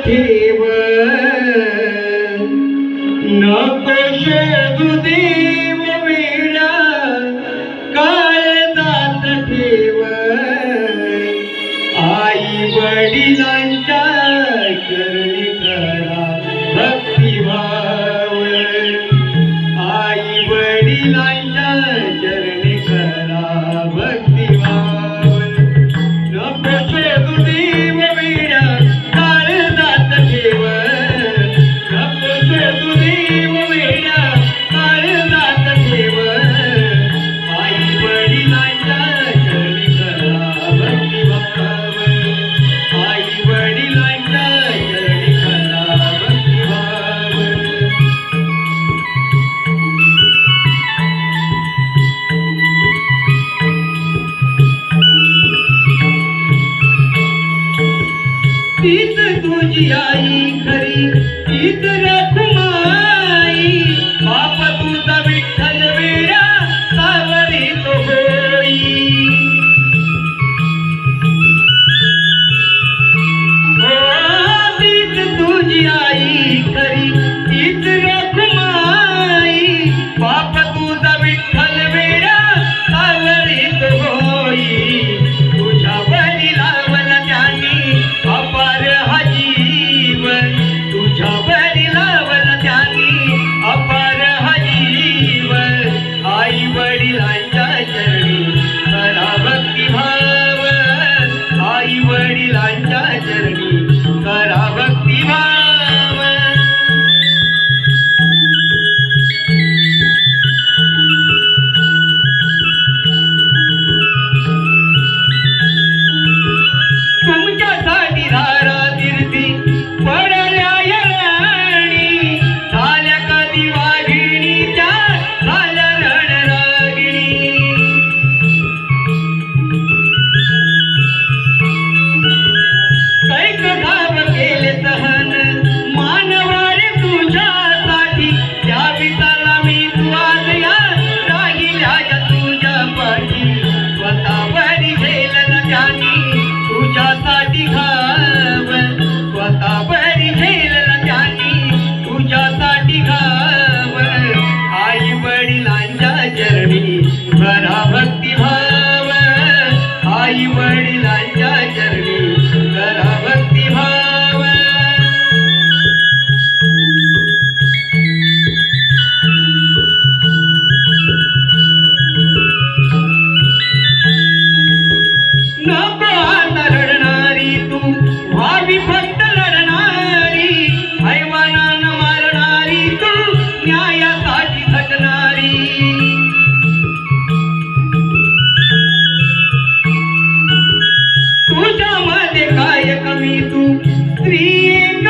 ठेव नको शोधू देव वेडा काळजात ठेव आई वडिलांच्या चरणी करा भक्तिभाव आई वडिलांच्या चरणी करा भक्तिभाव नको शोधू देव वेडा काळजात ठेव नको शोधू देव वेडा काळजात ठेव आई वडिलांच्या चरणी करा भक्तिभाव आई वडिलांच्या चरणी करा भक्तिभाव तीच तुझी आई खरी तीच रखुमाई बाप तुझा विठ्ठल वेडा सावरी तो होई तीच तुझी आई खरी तीच रखुमाई बाप तुझा विठ्ठल वेडा सावरी तो होई तुझ्या वडिलांवर त्यांनी अपार हा जीवन तुझ्या वडिलांवर त्यांनी अपार हा जीवन आई वडिलांच्या चरणी करा भक्तिभाव आई वडिलांच्या चरणी करा भक्तिभाव तुमच्यासाठी धारा तीर्थी पडल्या येळणी झाल्या कधी वाघिणीच्या झाल्या रणरागिणी कैक गाव केले सहन मानवारे तुझ्यासाठी द्यावी सलामी तू आज या राहिल्या तुझ्या पाठी स्वतःवरी झेललं त्यांनी तुझ्यासाठी घाव स्वतःवरी झेललं त्यांनी तुझ्यासाठी घाव आई वडिलांच्या चरणी करा भक्तिभाव आई वडिलांच्या चरणी करा भक्तिभाव नको आता रडणारी तू व्हावी फक्त लढणारी हैवानानं मारणारी तू न्यायासाठी झटणारी तुझ्यामध्ये काय कमी तू स्त्री एक